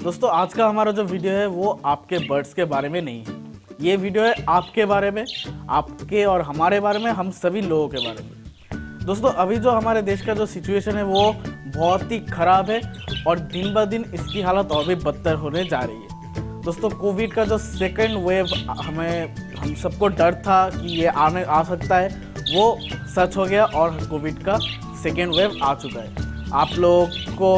दोस्तों आज का हमारा जो वीडियो है वो आपके बर्ड्स के बारे में नहीं है। ये वीडियो है आपके बारे में, आपके और हमारे बारे में, हम सभी लोगों के बारे में। दोस्तों अभी जो हमारे देश का जो सिचुएशन है वो बहुत ही ख़राब है और दिन ब दिन इसकी हालत और भी बदतर होने जा रही है। दोस्तों कोविड का जो सेकेंड वेव हम सबको डर था कि ये आ सकता है, वो सच हो गया और कोविड का सेकेंड वेव आ चुका है। आप लोगों को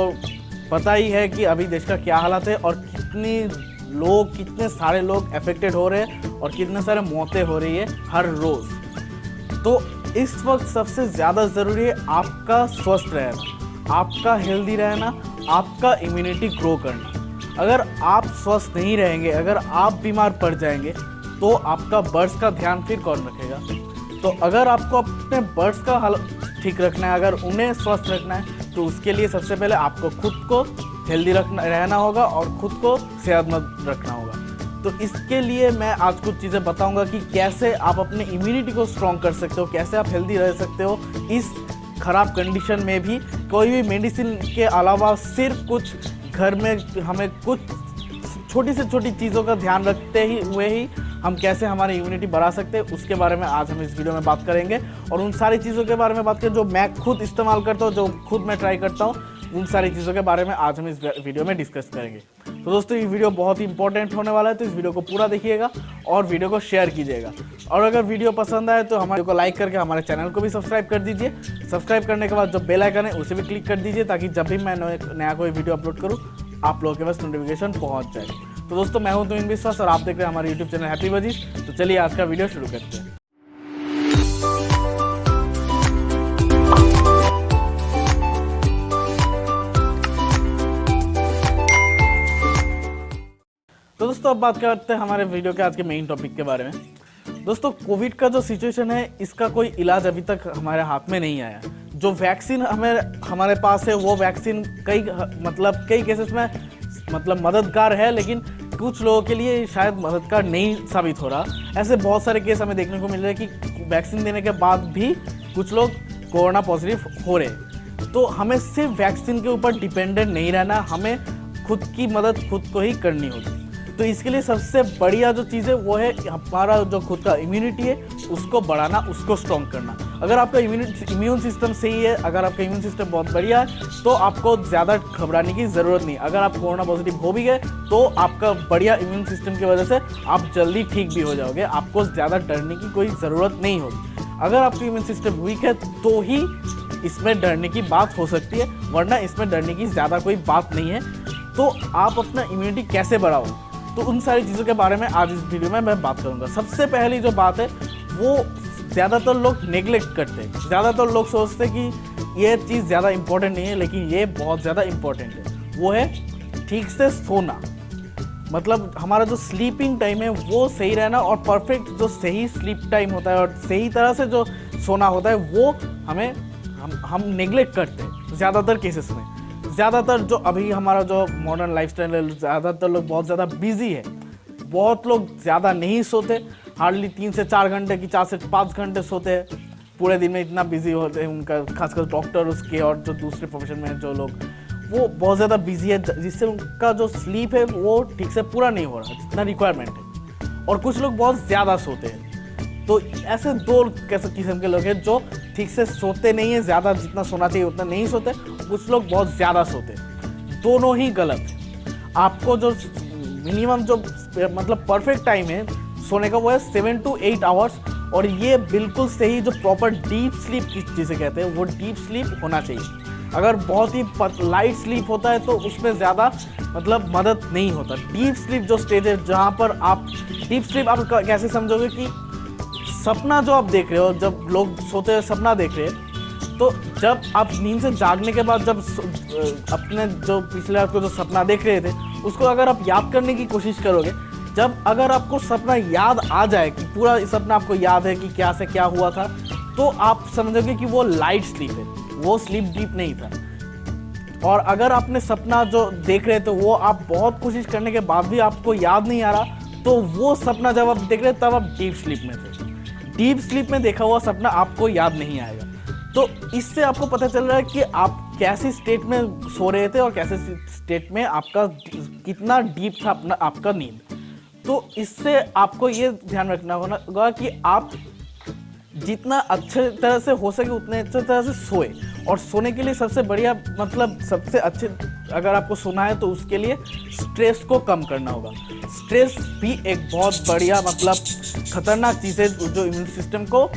पता ही है कि अभी देश का क्या हालत है और कितने सारे लोग अफेक्टेड हो रहे हैं और कितने सारे मौतें हो रही है हर रोज़। तो इस वक्त सबसे ज़्यादा ज़रूरी है आपका स्वस्थ रहना, आपका हेल्दी रहना, आपका इम्यूनिटी ग्रो करना। अगर आप स्वस्थ नहीं रहेंगे, अगर आप बीमार पड़ जाएंगे तो आपका बर्ड्स का ध्यान फिर कौन रखेगा। तो अगर आपको अपने बर्ड्स का हालत ठीक रखना है, अगर उन्हें स्वस्थ रखना है, तो उसके लिए सबसे पहले आपको खुद को हेल्दी रहना होगा और खुद को सेहतमंद रखना होगा। तो इसके लिए मैं आज कुछ चीज़ें बताऊंगा कि कैसे आप अपने इम्यूनिटी को स्ट्रॉन्ग कर सकते हो, कैसे आप हेल्दी रह सकते हो इस खराब कंडीशन में भी। कोई भी मेडिसिन के अलावा सिर्फ कुछ घर में हमें कुछ छोटी से छोटी चीज़ों का ध्यान रखते हुए ही हम कैसे हमारी इम्यूनिटी बढ़ा सकते हैं, उसके बारे में आज हम इस वीडियो में बात करेंगे। और उन सारी चीज़ों के बारे में बात करें जो मैं खुद इस्तेमाल करता हूँ, जो खुद मैं ट्राई करता हूँ, उन सारी चीज़ों के बारे में आज हम इस वीडियो में डिस्कस करेंगे। तो दोस्तों ये वीडियो बहुत ही इंपॉर्टेंट होने वाला है, तो इस वीडियो को पूरा देखिएगा और वीडियो को शेयर कीजिएगा। और अगर वीडियो पसंद आए तो हमारे को लाइक करके हमारे चैनल को भी सब्सक्राइब कर दीजिए। सब्सक्राइब करने के बाद जो बेल आइकन है उसे भी क्लिक कर दीजिए ताकि जब भी मैं नया कोई वीडियो अपलोड करूँ आप लोगों के पास नोटिफिकेशन पहुँच जाए। तो दोस्तों मैं हूं तुमिन विश्वास और आप देख रहे हैं हमारे YouTube चैनल हैप्पी बजीज। तो चलिए आज का वीडियो शुरू करते हैं। तो दोस्तों अब बात करते हैं हमारे वीडियो के आज के मेन टॉपिक के बारे में। दोस्तों कोविड का जो सिचुएशन है इसका कोई इलाज अभी तक हमारे हाथ में नहीं आया। जो वैक्सीन हमारे पास है वो वैक्सीन कई केसेस में मददगार है, लेकिन कुछ लोगों के लिए शायद मददगार नहीं साबित हो रहा। ऐसे बहुत सारे केस हमें देखने को मिल रहे हैं कि वैक्सीन देने के बाद भी कुछ लोग कोरोना पॉजिटिव हो रहे। तो हमें सिर्फ वैक्सीन के ऊपर डिपेंडेंट नहीं रहना, हमें खुद की मदद खुद को ही करनी होगी। तो इसके लिए सबसे बढ़िया जो चीज़ है वो है हमारा जो खुद का इम्यूनिटी है उसको बढ़ाना, उसको स्ट्रॉन्ग करना। अगर आपका इम्यून सिस्टम सही है, अगर आपका इम्यून सिस्टम बहुत बढ़िया है तो आपको ज़्यादा घबराने की ज़रूरत नहीं। अगर आप कोरोना पॉजिटिव हो भी गए तो आपका बढ़िया इम्यून सिस्टम की वजह से आप जल्दी ठीक भी हो जाओगे, आपको ज़्यादा डरने की कोई ज़रूरत नहीं होगी। अगर आपका इम्यून सिस्टम वीक है तो ही इसमें डरने की बात हो सकती है, वरना इसमें डरने की ज़्यादा कोई बात नहीं है। तो आप अपना इम्यूनिटी कैसे बढ़ाओ, तो उन सारी चीज़ों के बारे में आज इस वीडियो में मैं बात करूंगा। सबसे पहली जो बात है वो ज़्यादातर लोग नेग्लेक्ट करते हैं। ज़्यादातर लोग सोचते हैं कि ये चीज़ ज़्यादा इंपॉर्टेंट नहीं है, लेकिन ये बहुत ज़्यादा इंपॉर्टेंट है। वो है ठीक से सोना। मतलब हमारा जो स्लीपिंग टाइम है वो सही रहना और परफेक्ट जो सही स्लीप टाइम होता है और सही तरह से जो सोना होता है वो हम नेग्लेक्ट करते हैं ज़्यादातर केसेस में। ज़्यादातर जो अभी हमारा जो मॉडर्न लाइफस्टाइल है, ज़्यादातर लोग बहुत ज़्यादा बिजी है। बहुत लोग ज़्यादा नहीं सोते, हार्डली 3 से 4 घंटे की 4 से 5 घंटे सोते हैं पूरे दिन में। इतना बिजी होते हैं उनका, खासकर डॉक्टर उसके और जो दूसरे प्रोफेशन में जो लोग, वो बहुत ज़्यादा बिजी है जिससे उनका जो स्लीप है वो ठीक से पूरा नहीं हो रहा जितना रिक्वायरमेंट है। और कुछ लोग बहुत ज़्यादा सोते हैं। तो ऐसे दो किस्म के लोग हैं जो ठीक से सोते नहीं है, ज़्यादा जितना सोना चाहिए उतना नहीं सोते। कुछ लोग बहुत ज़्यादा सोते हैं, दोनों ही गलत है। आपको जो मिनिमम जो परफेक्ट टाइम है सोने का वो है 7 to 8 आवर्स। और ये बिल्कुल सही जो प्रॉपर डीप स्लीप जिसे कहते हैं वो डीप स्लीप होना चाहिए। अगर बहुत ही लाइट स्लीप होता है तो उसमें ज़्यादा मदद नहीं होता। डीप स्लीप जो स्टेज है जहाँ पर आप डीप स्लीप आप कैसे समझोगे कि सपना जो आप देख रहे हो, जब लोग सोते हुए सपना देख रहे हैं, तो जब आप नींद से जागने के बाद जब अपने जो पिछले रात को जो सपना देख रहे थे उसको अगर आप याद करने की कोशिश करोगे, जब अगर आपको सपना याद आ जाए कि पूरा सपना आपको याद है कि क्या से क्या हुआ था, तो आप समझोगे कि वो लाइट स्लीप है, वो स्लीप डीप नहीं था। और अगर आपने सपना जो देख रहे थे वो आप बहुत कोशिश करने के बाद भी आपको याद नहीं आ रहा, तो वो सपना जब आप देख रहे तब आप डीप स्लीप में थे। डीप स्लीप में देखा हुआ सपना आपको याद नहीं आएगा। तो इससे आपको पता चल रहा है कि आप कैसी स्टेट में सो रहे थे और कैसे स्टेट में आपका कितना डीप था अपना आपका नींद। तो इससे आपको ये ध्यान रखना होगा कि आप जितना अच्छे तरह से हो सके उतने अच्छे तरह से सोए। और सोने के लिए सबसे बढ़िया मतलब सबसे अच्छे अगर आपको सोना है तो उसके लिए स्ट्रेस को कम करना होगा। स्ट्रेस भी एक बहुत बढ़िया मतलब खतरनाक चीज़ है जो इम्यून सिस्टम को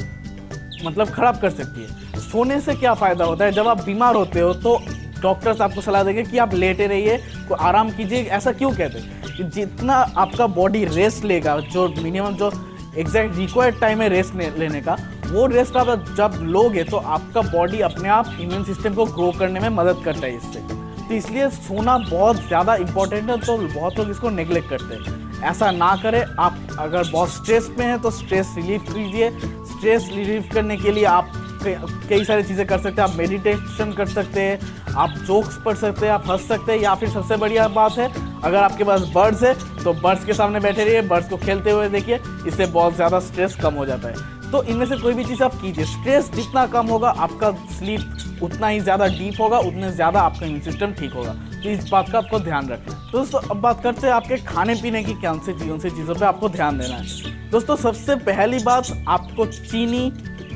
मतलब खराब कर सकती है। सोने से क्या फ़ायदा होता है, जब आप बीमार होते हो तो डॉक्टर्स आपको सलाह देंगे कि आप लेटे रहिए, को आराम कीजिए। ऐसा क्यों कहते हैं कि जितना आपका बॉडी रेस्ट लेगा, जो मिनिमम जो एग्जैक्ट रिक्वायर्ड टाइम है रेस्ट लेने का, वो रेस्ट आप जब लोगे तो आपका बॉडी अपने आप इम्यून सिस्टम को ग्रो करने में मदद करता है इससे। तो इसलिए सोना बहुत ज़्यादा इंपॉर्टेंट है, तो बहुत लोग इसको नेग्लेक्ट करते हैं। ऐसा ना करें। आप अगर बहुत स्ट्रेस में हैं तो स्ट्रेस रिलीफ कीजिए। स्ट्रेस रिलीफ करने के लिए आप कई सारी चीज़ें कर सकते हैं। आप मेडिटेशन कर सकते हैं, आप जोक्स पढ़ सकते हैं, आप हंस सकते हैं, या फिर सबसे बढ़िया बात है अगर आपके पास बर्ड्स है तो बर्ड्स के सामने बैठे रहिए, बर्ड्स को खेलते हुए देखिए, इससे बहुत ज़्यादा स्ट्रेस कम हो जाता है। तो इनमें से कोई भी चीज़ आप कीजिए। स्ट्रेस जितना कम होगा आपका स्लीप उतना ही ज़्यादा डीप होगा, उतने ज़्यादा आपका इम्यून सिस्टम ठीक होगा। तो इस बात का आपको ध्यान रखना है। दोस्तों अब बात करते हैं आपके खाने पीने की कौन सी चीज़ों पे आपको ध्यान देना है। दोस्तों सबसे पहली बात, आपको चीनी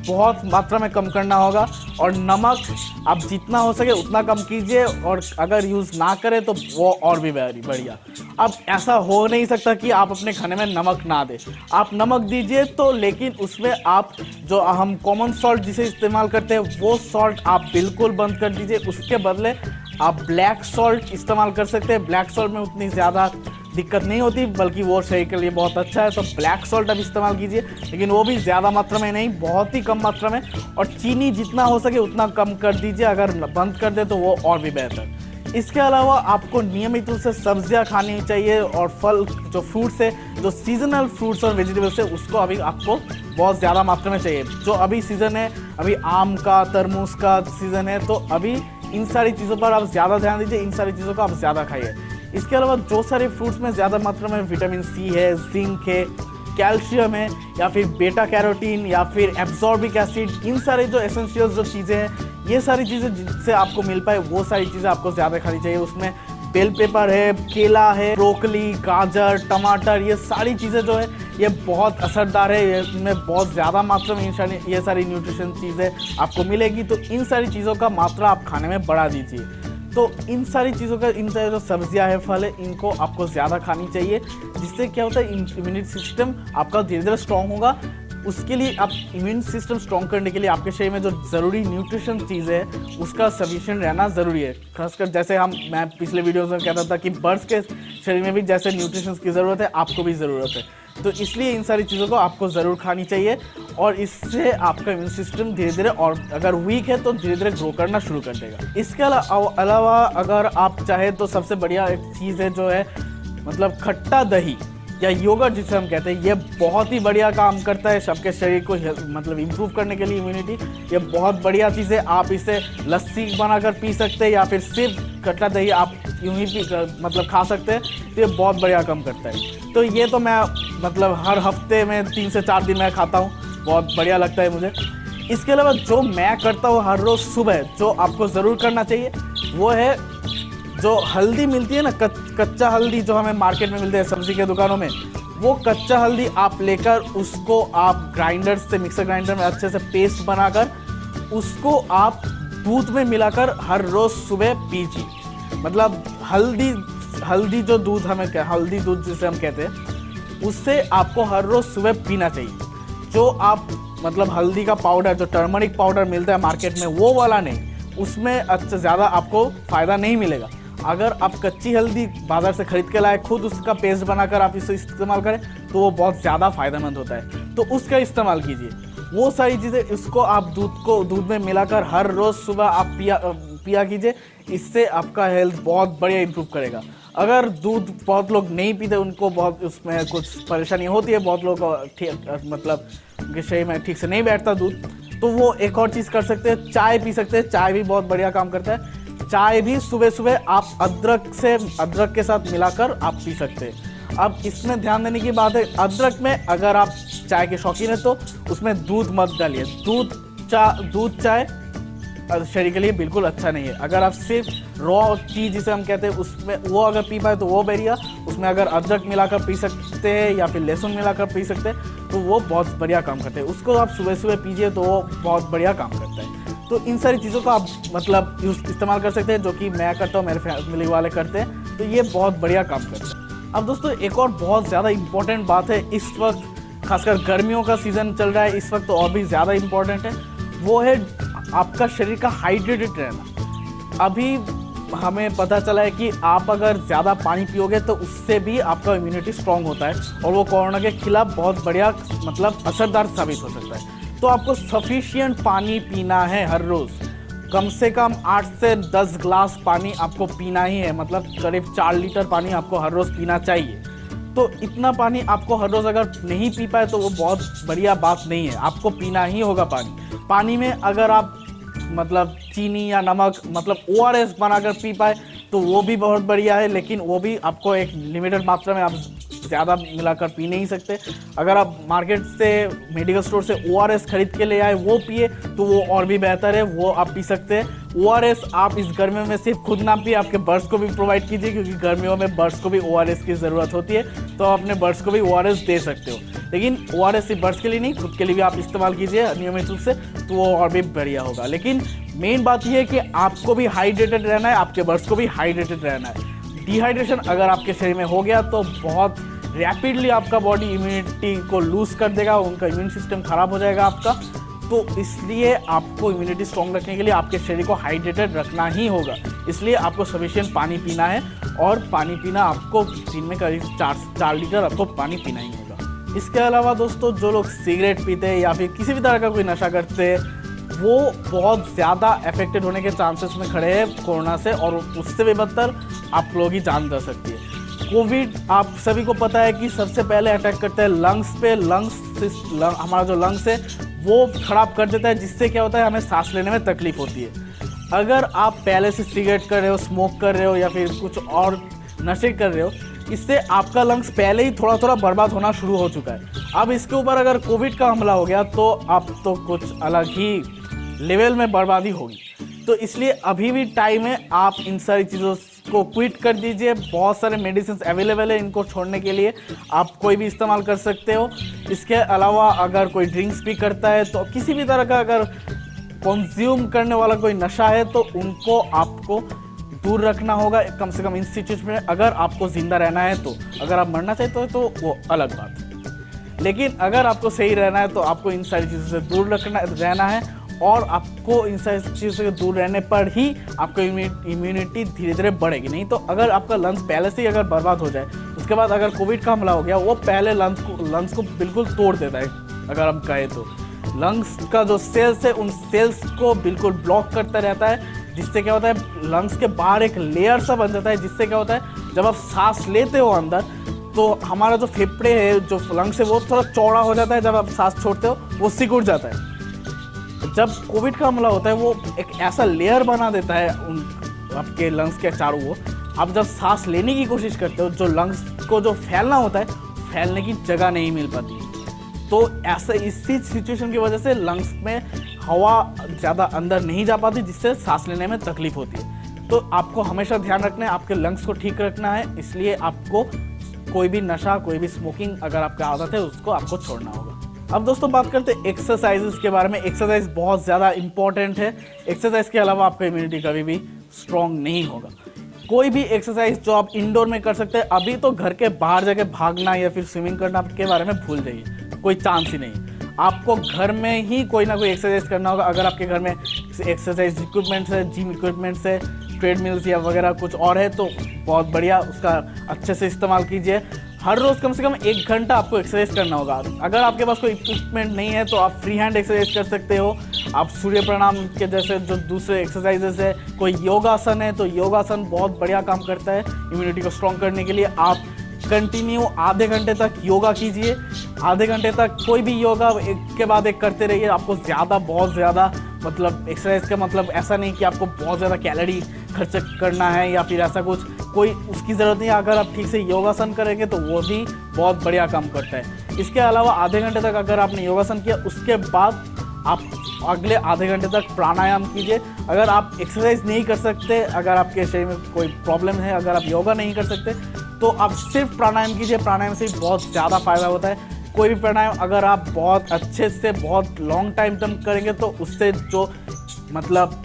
बहुत मात्रा में कम करना होगा, और नमक आप जितना हो सके उतना कम कीजिए, और अगर यूज़ ना करें तो वो और भी बढ़िया। अब ऐसा हो नहीं सकता कि आप अपने खाने में नमक ना दें। आप नमक दीजिए तो, लेकिन उसमें आप जो हम कॉमन सॉल्ट जिसे इस्तेमाल करते हैं वो सॉल्ट आप बिल्कुल बंद कर दीजिए। उसके बदले आप ब्लैक सॉल्ट इस्तेमाल कर सकते हैं। ब्लैक सॉल्ट में उतनी ज़्यादा दिक्कत नहीं होती, बल्कि वो शरीर के लिए बहुत अच्छा है। तो ब्लैक सॉल्ट आप इस्तेमाल कीजिए, लेकिन वो भी ज़्यादा मात्रा में नहीं, बहुत ही कम मात्रा में। और चीनी जितना हो सके उतना कम कर दीजिए, अगर बंद कर दे तो वो और भी बेहतर। इसके अलावा आपको नियमित रूप से सब्जियां खानी चाहिए, और फल जो फ्रूट्स है, जो सीजनल फ्रूट्स और वेजिटेबल्स है, उसको अभी आपको बहुत ज़्यादा मात्रा में चाहिए। जो अभी सीज़न है, अभी आम का तरबूज का सीज़न है, तो अभी इन सारी चीज़ों पर आप ज़्यादा ध्यान दीजिए, इन सारी चीज़ों को आप ज़्यादा खाइए। इसके अलावा जो सारे फ्रूट्स में ज़्यादा मात्रा में विटामिन सी है, जिंक है, कैल्शियम है, या फिर बेटा कैरोटीन, या फिर एब्जॉर्बिक एसिड, इन सारे जो एसेंशियल जो चीज़ें हैं, ये सारी चीज़ें जिनसे आपको मिल पाए वो सारी चीज़ें आपको ज़्यादा खानी चाहिए। उसमें बेल पेपर है, केला है, ब्रोकली, गाजर, टमाटर, ये सारी चीज़ें जो है ये बहुत असरदार है। इनमें बहुत ज़्यादा मात्रा में ये सारी न्यूट्रिशन चीज़ें आपको मिलेगी। तो इन सारी चीज़ों का मात्रा आप खाने में बढ़ा दीजिए। तो इन सारी चीज़ों का, इन सारी जो सब्जियां हैं, फल है, इनको आपको ज़्यादा खानी चाहिए, जिससे क्या होता है इम्यूनिटी सिस्टम आपका धीरे धीरे स्ट्रॉन्ग होगा। उसके लिए आप इम्यून सिस्टम स्ट्रॉन्ग करने के लिए आपके शरीर में जो ज़रूरी न्यूट्रिशन चीज़ है उसका सफिशिएंट रहना ज़रूरी है। खासकर जैसे मैं पिछले वीडियोज़ में कहता था कि बर्ड्स के शरीर में भी जैसे न्यूट्रिशन की ज़रूरत है, आपको भी ज़रूरत है। तो इसलिए इन सारी चीज़ों को आपको ज़रूर खानी चाहिए, और इससे आपका इम्यून सिस्टम धीरे धीरे, और अगर वीक है तो धीरे धीरे ग्रो करना शुरू कर देगा। इसके अलावा अगर आप चाहे तो सबसे बढ़िया एक चीज़ है जो है मतलब खट्टा दही या योगर्ट जिसे हम कहते हैं, ये बहुत ही बढ़िया काम करता है सबके शरीर को मतलब इम्प्रूव करने के लिए इम्यूनिटी। ये बहुत बढ़िया चीज़ है। आप इसे लस्सी बनाकर पी सकते हैं, या फिर सिर्फ खट्टा दही आप यूँ ही मतलब खा सकते हैं। तो ये बहुत बढ़िया काम करता है। तो ये तो मैं मतलब हर हफ्ते में 3 से 4 दिन मैं खाता हूँ, बहुत बढ़िया लगता है मुझे। इसके अलावा जो मैं करता हूँ हर रोज़ सुबह, जो आपको ज़रूर करना चाहिए, वो है जो हल्दी मिलती है ना, कच्चा हल्दी जो हमें मार्केट में मिलते हैं सब्जी के दुकानों में, वो कच्चा हल्दी आप लेकर उसको आप ग्राइंडर से, मिक्सर ग्राइंडर में अच्छे से पेस्ट बनाकर उसको आप दूध में मिलाकर हर रोज़ सुबह पीजिए। मतलब हल्दी जो दूध हल्दी दूध जिसे हम कहते हैं, उससे आपको हर रोज़ सुबह पीना चाहिए। जो आप मतलब हल्दी का पाउडर, जो टर्मरिक पाउडर मिलता है मार्केट में, वो वाला नहीं, उसमें अच्छा ज़्यादा आपको फ़ायदा नहीं मिलेगा। अगर आप कच्ची हल्दी बाज़ार से खरीद के लाए, खुद उसका पेस्ट बनाकर आप इसे इस्तेमाल करें तो वो बहुत ज़्यादा फ़ायदेमंद होता है। तो उसका इस्तेमाल कीजिए। वो सारी चीज़ें, इसको आप दूध में मिलाकर हर रोज़ सुबह आप पिया कीजिए। इससे आपका हेल्थ बहुत बढ़िया इंप्रूव करेगा। अगर दूध बहुत लोग नहीं पीते, उनको बहुत उसमें कुछ परेशानी होती है, बहुत लोग मतलब उनके शरीर में ठीक से नहीं बैठता दूध, तो वो एक और चीज़ कर सकते हैं, चाय पी सकते हैं। चाय भी बहुत बढ़िया काम करता है। चाय भी सुबह सुबह आप अदरक के साथ मिलाकर आप पी सकते हैं। अब इसमें ध्यान देने की बात है, अदरक में अगर आप चाय के शौकीन है तो उसमें दूध मत डालिए। दूध चाय शरीर के लिए बिल्कुल अच्छा नहीं है। अगर आप सिर्फ रॉ टी जिसे हम कहते हैं उसमें वो अगर पी पाए तो वो बढ़िया, उसमें अगर अदरक मिलाकर पी सकते हैं या फिर लहसुन मिलाकर पी सकते हैं तो वो बहुत बढ़िया काम करते हैं। उसको आप सुबह सुबह पीजिए तो वो बहुत बढ़िया काम करता है। तो इन सारी चीज़ों का आप मतलब इस्तेमाल कर सकते हैं, जो कि मैं करता हूँ, मेरे फैमिली वाले करते हैं, तो ये बहुत बढ़िया काम करता है। अब दोस्तों एक और बहुत ज़्यादा इम्पोर्टेंट बात है, इस वक्त खासकर गर्मियों का सीज़न चल रहा है, इस वक्त तो और भी ज़्यादा इम्पोर्टेंट है, वो है आपका शरीर का हाइड्रेटेड रहना। अभी हमें पता चला है कि आप अगर ज़्यादा पानी पियोगे तो उससे भी आपका इम्यूनिटी स्ट्रांग होता है और वो कोरोना के खिलाफ बहुत बढ़िया मतलब असरदार साबित हो सकता है। तो आपको सफिशिएंट पानी पीना है हर रोज़, कम से कम 8 से 10 ग्लास पानी आपको पीना ही है, मतलब करीब 4 लीटर पानी आपको हर रोज़ पीना चाहिए। तो इतना पानी आपको हर रोज़ अगर नहीं पी पाए तो वो बहुत बढ़िया बात नहीं है, आपको पीना ही होगा पानी। पानी में अगर आप मतलब चीनी या नमक मतलब ORS बनाकर पी पाए तो वो भी बहुत बढ़िया है, लेकिन वो भी आपको एक लिमिटेड मात्रा में, आप ज़्यादा मिलाकर पी नहीं सकते। अगर आप मार्केट से मेडिकल स्टोर से ORS खरीद के ले आए वो पिए तो वो और भी बेहतर है, वो आप पी सकते हैं। ORS आप इस गर्मियों में सिर्फ खुद ना पिए, आपके बर्ड्स को भी प्रोवाइड कीजिए, क्योंकि गर्मियों में बर्ड्स को भी ORS की ज़रूरत होती है, तो आप अपने बर्ड्स को भी ORS दे सकते हो। लेकिन ORS सिर्फ बर्ड्स के लिए नहीं, खुद के लिए भी आप इस्तेमाल कीजिए नियमित रूप से, तो वो और भी बढ़िया होगा। लेकिन मेन बात यह है कि आपको भी हाइड्रेटेड रहना है, आपके बर्ड्स को भी हाइड्रेटेड रहना है। डिहाइड्रेशन अगर आपके शरीर में हो गया तो बहुत रैपिडली आपका बॉडी इम्यूनिटी को लूज कर देगा, उनका इम्यून सिस्टम खराब हो जाएगा आपका। तो इसलिए आपको इम्यूनिटी स्ट्रॉन्ग रखने के लिए आपके शरीर को हाइड्रेटेड रखना ही होगा, इसलिए आपको सफिशिएंट पानी पीना है, और पानी पीना आपको दिन में करीब 4 लीटर आपको पानी पीना ही होगा। इसके अलावा दोस्तों जो लोग सिगरेट पीते हैं या फिर किसी भी तरह का कोई नशा करते हैं वो बहुत ज़्यादा अफेक्टेड होने के चांसेस में खड़े हैं कोरोना से, और उससे भी बदतर आप लोगों की जान जा सकती है। कोविड आप सभी को पता है कि सबसे पहले अटैक करता है लंग्स पे। हमारा जो लंग्स है वो खराब कर देता है, जिससे क्या होता है हमें सांस लेने में तकलीफ होती है। अगर आप पहले से सिगरेट कर रहे हो, स्मोक कर रहे हो या फिर कुछ और नशे कर रहे हो, इससे आपका लंग्स पहले ही थोड़ा थोड़ा बर्बाद होना शुरू हो चुका है। अब इसके ऊपर अगर कोविड का हमला हो गया तो अब तो कुछ अलग ही लेवल में बर्बादी होगी। तो इसलिए अभी भी टाइम है, आप इन सारी चीज़ों को क्विट कर दीजिए। बहुत सारे मेडिसिन अवेलेबल है इनको छोड़ने के लिए, आप कोई भी इस्तेमाल कर सकते हो। इसके अलावा अगर कोई ड्रिंक्स भी करता है तो किसी भी तरह का अगर कंज्यूम करने वाला कोई नशा है तो उनको आपको दूर रखना होगा, कम से कम इन सिचुएशन में। अगर आपको ज़िंदा रहना है तो, अगर आप मरना चाहते हो तो वो अलग बात है, लेकिन अगर आपको सही रहना है तो आपको इन सारी चीज़ों से दूर रहना है, और आपको इन सारी चीज़ों से दूर रहने पर ही आपको इम्यूनिटी धीरे धीरे बढ़ेगी। नहीं तो अगर आपका लंग्स पहले से ही अगर बर्बाद हो जाए, उसके बाद अगर कोविड का हमला हो गया, वो पहले लंग्स को बिल्कुल तोड़ देता है। अगर हम कहें तो लंग्स का जो सेल्स है उन सेल्स को बिल्कुल ब्लॉक करता रहता है, जिससे क्या होता है लंग्स के बाहर एक लेयर सा बन जाता है, जिससे क्या होता है जब आप सांस लेते हो अंदर तो हमारा जो फेफड़े है, जो लंग्स है, वो थोड़ा चौड़ा हो जाता है। जब आप सांस छोड़ते हो वो सिकुड़ जाता है। जब कोविड का हमला होता है वो एक ऐसा लेयर बना देता है उन आपके लंग्स के चारों ओर। आप जब सांस लेने की कोशिश करते हो, जो लंग्स को जो फैलना होता है, फैलने की जगह नहीं मिल पाती। तो ऐसा इसी सिचुएशन की वजह से लंग्स में हवा ज़्यादा अंदर नहीं जा पाती, जिससे सांस लेने में तकलीफ होती है। तो आपको हमेशा ध्यान रखना है, आपके लंग्स को ठीक रखना है, इसलिए आपको कोई भी नशा, कोई भी स्मोकिंग अगर आपका आदत है उसको आपको छोड़ना होगा। अब दोस्तों बात करते हैं एक्सरसाइजेस के बारे में। एक्सरसाइज बहुत ज़्यादा इंपॉर्टेंट है। एक्सरसाइज के अलावा आपका इम्यूनिटी कभी भी स्ट्रॉन्ग नहीं होगा। कोई भी एक्सरसाइज जो आप इंडोर में कर सकते हैं, अभी तो घर के बाहर जाके भागना या फिर स्विमिंग करना के बारे में भूल जाइए, कोई चांस ही नहीं। आपको घर में ही कोई ना कोई एक्सरसाइज करना होगा। अगर आपके घर में एक्सरसाइज इक्विपमेंट्स है, जिम इक्विपमेंट्स है, ट्रेडमिल्स या वगैरह कुछ और है तो बहुत बढ़िया, उसका अच्छे से इस्तेमाल कीजिए। हर रोज़ कम से कम 1 घंटा आपको एक्सरसाइज करना होगा। अगर आपके पास कोई इक्विपमेंट नहीं है तो आप फ्री हैंड एक्सरसाइज कर सकते हो। आप सूर्य प्रणाम के जैसे जो दूसरे एक्सरसाइजेस है, कोई योगासन है तो योगासन बहुत बढ़िया काम करता है इम्यूनिटी को स्ट्रॉन्ग करने के लिए। आप कंटिन्यू आधे घंटे तक योगा कीजिए। आधे घंटे तक कोई भी योगा एक के बाद एक करते रहिए। आपको बहुत ज़्यादा मतलब एक्सरसाइज का मतलब ऐसा नहीं कि आपको बहुत ज़्यादा कैलोरी खर्च करना है या फिर ऐसा कुछ, कोई उसकी ज़रूरत नहीं है। अगर आप ठीक से योगासन करेंगे तो वो भी बहुत बढ़िया काम करता है। इसके अलावा आधे घंटे तक अगर आपने योगासन किया, उसके बाद आप अगले आधे घंटे तक प्राणायाम कीजिए। अगर आप एक्सरसाइज नहीं कर सकते, अगर आपके शरीर में कोई प्रॉब्लम है, अगर आप योगा नहीं कर सकते, तो आप सिर्फ प्राणायाम कीजिए। प्राणायाम से बहुत ज़्यादा फायदा होता है। कोई भी प्राणायाम अगर आप बहुत अच्छे से बहुत लॉन्ग टाइम तक करेंगे तो उससे जो मतलब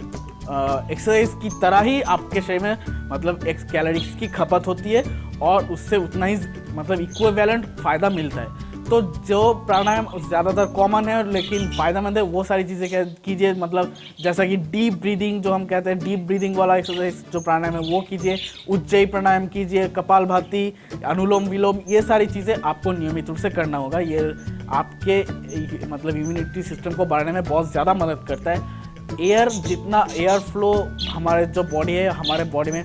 एक्सरसाइज की तरह ही आपके शरीर में मतलब कैलोरीज की खपत होती है और उससे उतना ही मतलब इक्विवेलेंट फ़ायदा मिलता है। तो जो प्राणायाम ज़्यादातर कॉमन है लेकिन फ़ायदेमंद है, वो सारी चीज़ें कीजिए। मतलब जैसा कि डीप ब्रीदिंग जो हम कहते हैं, डीप ब्रीदिंग वाला एक्सरसाइज जो प्राणायाम है वो कीजिए। उज्जयी प्राणायाम कीजिए, कपालभाति, अनुलोम विलोम, ये सारी चीज़ें आपको नियमित रूप से करना होगा। ये आपके मतलब इम्यूनिटी सिस्टम को बढ़ाने में बहुत ज़्यादा मदद करता है। एयर जितना एयर फ्लो हमारे जो बॉडी है, हमारे बॉडी में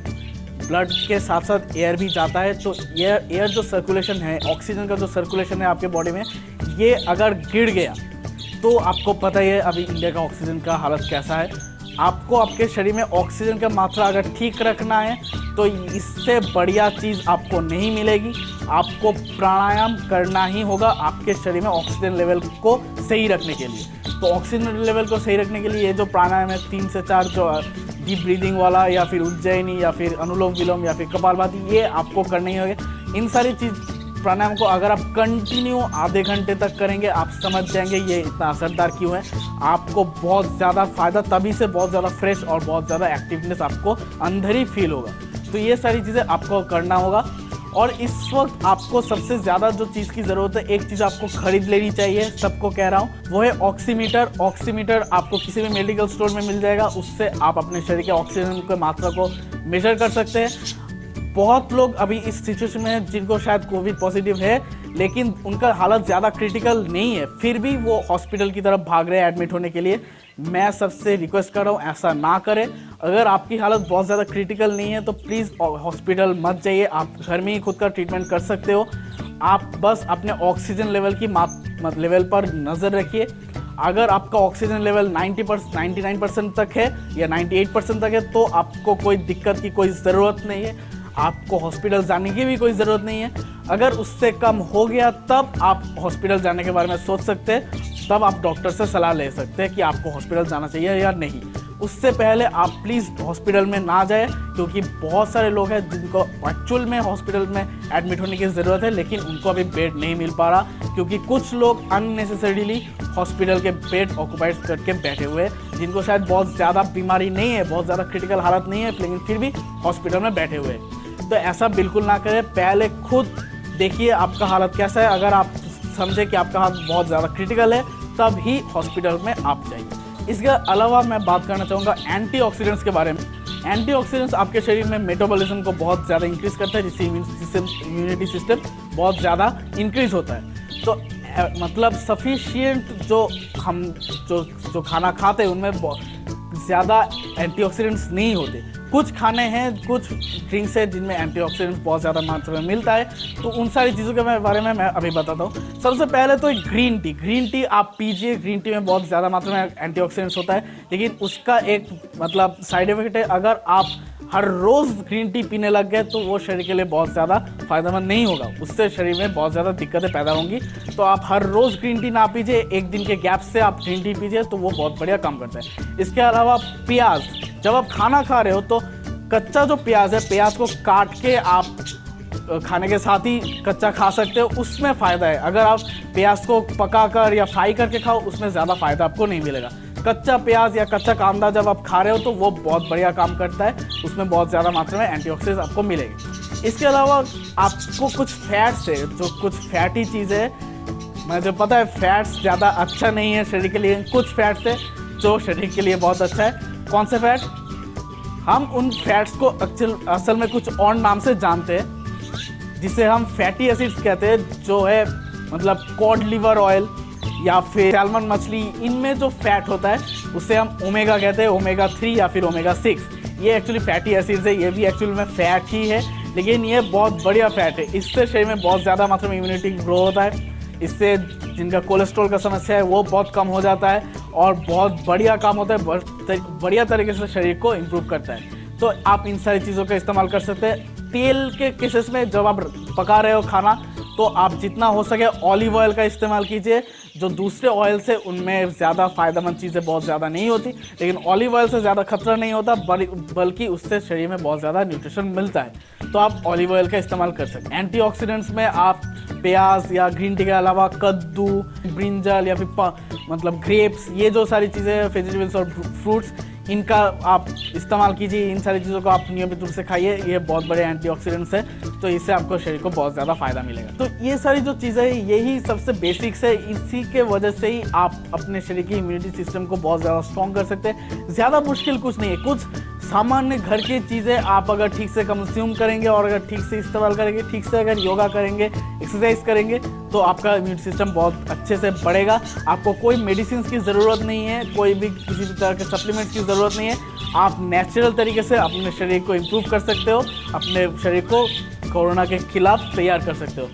ब्लड के साथ साथ एयर भी जाता है, तो एयर जो सर्कुलेशन है, ऑक्सीजन का जो सर्कुलेशन है आपके बॉडी में, ये अगर गिर गया तो आपको पता ही है अभी इंडिया का ऑक्सीजन का हालत कैसा है। आपको आपके शरीर में ऑक्सीजन का मात्रा अगर ठीक रखना है तो इससे बढ़िया चीज़ आपको नहीं मिलेगी। आपको प्राणायाम करना ही होगा आपके शरीर में ऑक्सीजन लेवल को सही रखने के लिए। तो ऑक्सीजन लेवल को सही रखने के लिए ये जो प्राणायाम है 3 से 4 जो डीप ब्रीदिंग वाला या फिर उज्जयिनी या फिर अनुलोम विलोम या फिर कपालभाति, ये आपको करने ही होगा। इन सारी प्राणायाम को अगर आप कंटिन्यू आधे घंटे तक करेंगे, आप समझ जाएंगे ये इतना असरदार क्यों है। आपको बहुत ज़्यादा फ़ायदा, तभी से बहुत ज़्यादा फ्रेश और बहुत ज़्यादा एक्टिवनेस आपको अंदर ही फील होगा। तो ये सारी चीज़ें आपको करना होगा। और इस वक्त आपको सबसे ज़्यादा जो चीज़ की ज़रूरत है, एक चीज़ आपको खरीद लेनी चाहिए, सबको कह रहा हूँ, वो है ऑक्सीमीटर। ऑक्सीमीटर आपको किसी भी मेडिकल स्टोर में मिल जाएगा। उससे आप अपने शरीर के ऑक्सीजन की मात्रा को मेजर कर सकते हैं। बहुत लोग अभी इस सिचुएशन में हैं जिनको शायद कोविड पॉजिटिव है लेकिन उनका हालत ज़्यादा क्रिटिकल नहीं है, फिर भी वो हॉस्पिटल की तरफ भाग रहे हैं एडमिट होने के लिए। मैं सबसे रिक्वेस्ट कर रहा हूँ ऐसा ना करें। अगर आपकी हालत बहुत ज़्यादा क्रिटिकल नहीं है तो प्लीज़ हॉस्पिटल मत जाइए, आप घर में ही खुद का ट्रीटमेंट कर सकते हो। आप बस अपने ऑक्सीजन लेवल की लेवल पर नज़र रखिए। अगर आपका ऑक्सीजन लेवल 99% तक है या 98% तक है तो आपको कोई दिक्कत की कोई ज़रूरत नहीं है, आपको हॉस्पिटल जाने की भी कोई ज़रूरत नहीं है। अगर उससे कम हो गया तब आप हॉस्पिटल जाने के बारे में सोच सकते हैं, तब आप डॉक्टर से सलाह ले सकते हैं कि आपको हॉस्पिटल जाना चाहिए या नहीं। उससे पहले आप प्लीज़ हॉस्पिटल में ना जाएं, क्योंकि बहुत सारे लोग हैं जिनको एक्चुअल में हॉस्पिटल में एडमिट होने की ज़रूरत है लेकिन उनको अभी बेड नहीं मिल पा रहा, क्योंकि कुछ लोग अननेसेसरीली हॉस्पिटल के बेड ऑक्यूपाइड करके बैठे हुए हैं, जिनको शायद बहुत ज़्यादा बीमारी नहीं है, बहुत ज़्यादा क्रिटिकल हालत नहीं है, लेकिन फिर भी हॉस्पिटल में बैठे हुए हैं। तो ऐसा बिल्कुल ना करें। पहले खुद देखिए आपका हालत कैसा है। अगर आप समझे कि आपका हालत बहुत ज़्यादा क्रिटिकल है तब ही हॉस्पिटल में आप जाइए। इसके अलावा मैं बात करना चाहूँगा एंटीऑक्सीडेंट्स के बारे में। एंटीऑक्सीडेंट्स आपके शरीर में मेटाबॉलिज्म को बहुत ज़्यादा इंक्रीज़ करता है, जिससे इम्यूनिटी सिस्टम बहुत ज़्यादा इंक्रीज़ होता है। तो मतलब सफिशिएंट जो खाना खाते हैं उनमें ज़्यादा एंटीऑक्सीडेंट्स नहीं होते। कुछ खाने हैं, कुछ ड्रिंक्स हैं जिनमें एंटीऑक्सीडेंट्स बहुत ज़्यादा मात्रा में मिलता है, तो उन सारी चीज़ों के बारे में मैं अभी बताता हूँ। सबसे पहले तो ग्रीन टी आप पीजिए। ग्रीन टी में बहुत ज़्यादा मात्रा में एंटीऑक्सीडेंट्स होता है, लेकिन उसका एक मतलब साइड इफेक्ट है। अगर आप हर रोज़ ग्रीन टी पीने लग गए तो वो शरीर के लिए बहुत ज़्यादा फ़ायदेमंद नहीं होगा, उससे शरीर में बहुत ज़्यादा दिक्कतें पैदा होंगी। तो आप हर रोज़ ग्रीन टी ना पीजिए, एक दिन के गैप से आप ग्रीन टी पीजिए तो वो बहुत बढ़िया काम करता है। इसके अलावा प्याज, जब आप खाना खा रहे हो तो कच्चा जो प्याज है, प्याज को काट के आप खाने के साथ ही कच्चा खा सकते हो, उसमें फ़ायदा है। अगर आप प्याज को पकाकर या फ्राई करके खाओ उसमें ज़्यादा फ़ायदा आपको नहीं मिलेगा। कच्चा प्याज या कच्चा कांदा जब आप खा रहे हो तो वो बहुत बढ़िया काम करता है, उसमें बहुत ज़्यादा मात्रा में एंटीऑक्सीडेंट्स आपको मिलेगी। इसके अलावा आपको कुछ फैट्स है, जो कुछ फैटी चीज़ें है, मुझे पता है फैट्स ज़्यादा अच्छा नहीं है शरीर के लिए, कुछ फैट्स है जो शरीर के लिए बहुत अच्छा है। कौन से फैट? हम उन फैट्स को असल में कुछ और नाम से जानते हैं, जिसे हम फैटी एसिड्स कहते हैं, जो है मतलब कॉड लिवर ऑयल या फिर सैल्मन मछली, इनमें जो फैट होता है उसे हम ओमेगा कहते हैं, ओमेगा 3 या फिर ओमेगा 6। ये एक्चुअली फैटी एसिड्स है, ये भी एक्चुअली में फैट ही है, लेकिन ये बहुत बढ़िया फैट है। इससे शरीर में बहुत ज़्यादा मात्रा में इम्यूनिटी ग्रो होता है, इससे जिनका कोलेस्ट्रॉल का समस्या है वो बहुत कम हो जाता है और बहुत बढ़िया काम होता है, बढ़िया तरीके से शरीर को इम्प्रूव करता है। तो आप इन सारी चीज़ों का इस्तेमाल कर सकते हैं। तेल के केसेस में जब आप पका रहे हो खाना तो आप जितना हो सके ऑलिव ऑयल का इस्तेमाल कीजिए। जो दूसरे ऑयल से उनमें ज़्यादा फ़ायदेमंद चीज़ें बहुत ज़्यादा नहीं होती, लेकिन ऑलिव ऑयल से ज़्यादा खतरा नहीं होता, बल्कि उससे शरीर में बहुत ज़्यादा न्यूट्रिशन मिलता है। तो आप ऑलिव ऑयल का इस्तेमाल कर सकते हैं। एंटीऑक्सीडेंट्स में आप प्याज या ग्रीन टी के अलावा कद्दू, ब्रिंजल या फिर मतलब ग्रेप्स, ये जो सारी चीज़ें वेजिटेबल्स और फ्रूट्स, इनका आप इस्तेमाल कीजिए। इन सारी चीज़ों को आप नियमित रूप से खाइए, ये बहुत बड़े एंटीऑक्सीडेंट्स हैं, तो इससे आपको शरीर को बहुत ज़्यादा फायदा मिलेगा। तो ये सारी जो चीज़ें हैं, यही सबसे बेसिक्स है। इसी के वजह से ही आप अपने शरीर की इम्यूनिटी सिस्टम को बहुत ज़्यादा स्ट्रॉन्ग कर सकते हैं। ज़्यादा मुश्किल कुछ नहीं है, कुछ सामान्य घर की चीज़ें आप अगर ठीक से कंज्यूम करेंगे और अगर ठीक से इस्तेमाल करेंगे, ठीक से अगर योगा करेंगे, एक्सरसाइज करेंगे, तो आपका इम्यून सिस्टम बहुत अच्छे से बढ़ेगा। आपको कोई मेडिसिन की ज़रूरत नहीं है, कोई भी किसी भी तरह के सप्लीमेंट्स की ज़रूरत नहीं है। आप नेचुरल तरीके से अपने शरीर को इम्प्रूव कर सकते हो, अपने शरीर को कोरोना के खिलाफ तैयार कर सकते हो।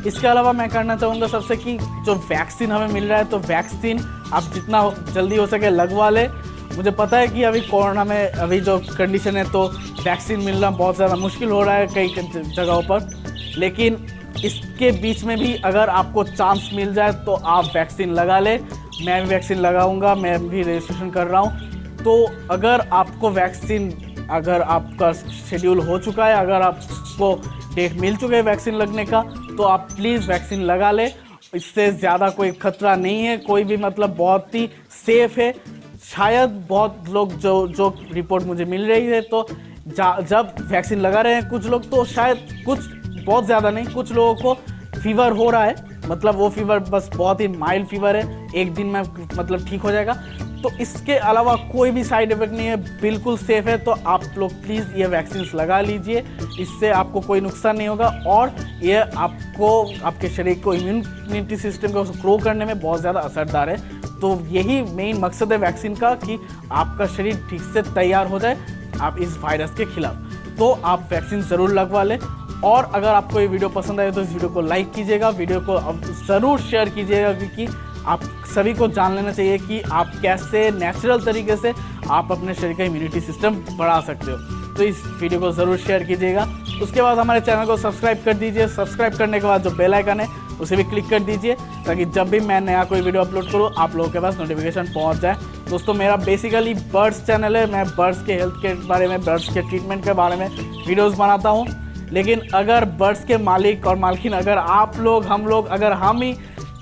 इसके अलावा मैं कहना चाहूँगा सबसे कि जो वैक्सीन हमें मिल रहा है, तो वैक्सीन आप जितना जल्दी हो सके लगवा ले। मुझे पता है कि अभी कोरोना में अभी जो कंडीशन है, तो वैक्सीन मिलना बहुत ज़्यादा मुश्किल हो रहा है कई जगहों पर, लेकिन इसके बीच में भी अगर आपको चांस मिल जाए तो आप वैक्सीन लगा ले। मैं भी वैक्सीन लगाऊंगा, मैं भी रजिस्ट्रेशन कर रहा हूँ। तो अगर आपको वैक्सीन, अगर आपका शेड्यूल हो चुका है, अगर आपको डेट मिल चुका है वैक्सीन लगने का, तो आप प्लीज़ वैक्सीन लगा ले। इससे ज़्यादा कोई खतरा नहीं है, कोई भी मतलब बहुत ही सेफ़ है। शायद बहुत लोग जो रिपोर्ट मुझे मिल रही है, तो जब वैक्सीन लगा रहे हैं कुछ लोग, तो शायद कुछ, बहुत ज़्यादा नहीं, कुछ लोगों को फीवर हो रहा है। मतलब वो फीवर बस बहुत ही माइल्ड फीवर है, एक दिन में मतलब ठीक हो जाएगा। तो इसके अलावा कोई भी साइड इफेक्ट नहीं है, बिल्कुल सेफ़ है। तो आप लोग प्लीज़ ये वैक्सीन लगा लीजिए, इससे आपको कोई नुकसान नहीं होगा और ये आपको, आपके शरीर को, इम्यूनिटी सिस्टम को ग्रो करने में बहुत ज़्यादा असरदार है। तो यही मेन मकसद है वैक्सीन का, कि आपका शरीर ठीक से तैयार हो जाए आप इस वायरस के खिलाफ। तो आप वैक्सीन ज़रूर लगवा लें। और अगर आपको ये वीडियो पसंद आए तो इस वीडियो को लाइक कीजिएगा, वीडियो को ज़रूर शेयर कीजिएगा, क्योंकि आप सभी को जान लेना चाहिए कि आप कैसे नेचुरल तरीके से आप अपने शरीर का इम्यूनिटी सिस्टम बढ़ा सकते हो। तो इस वीडियो को ज़रूर शेयर कीजिएगा। उसके बाद हमारे चैनल को सब्सक्राइब कर दीजिए। सब्सक्राइब करने के बाद जो बेल आइकन है उसे भी क्लिक कर दीजिए, ताकि जब भी मैं नया कोई वीडियो अपलोड करूँ आप लोगों के पास नोटिफिकेशन पहुँच जाए। दोस्तों, मेरा बेसिकली बर्ड्स चैनल है। मैं बर्ड्स के हेल्थ के बारे में, बर्ड्स के ट्रीटमेंट के बारे में वीडियोज़ बनाता हूँ। लेकिन अगर बर्ड्स के मालिक और मालकिन, अगर आप लोग, हम लोग, अगर हम ही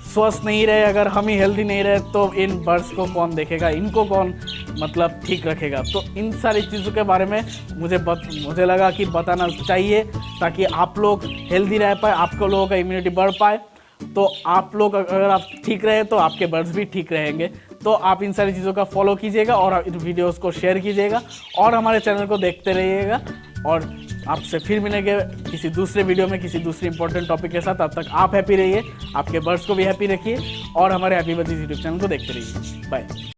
स्वस्थ नहीं रहे, अगर हम ही हेल्दी नहीं रहे, तो इन बर्ड्स को कौन देखेगा, इनको कौन मतलब ठीक रखेगा। तो इन सारी चीज़ों के बारे में मुझे लगा कि बताना चाहिए, ताकि आप लोग हेल्दी रह पाए, आपको लोगों का इम्यूनिटी बढ़ पाए। तो आप लोग, अगर आप ठीक रहे तो आपके बर्ड्स भी ठीक रहेंगे। तो आप इन सारी चीज़ों का फॉलो कीजिएगा और इन वीडियोज़ को शेयर कीजिएगा और हमारे चैनल को देखते रहिएगा। और आपसे फिर मिलेंगे किसी दूसरे वीडियो में, किसी दूसरे इंपॉर्टेंट टॉपिक के साथ। तब तक आप हैप्पी रहिए, आपके बर्ड्स को भी हैप्पी रखिए और हमारे हैप्पी बर्ड्स यूट्यूब चैनल को देखते रहिए। बाय।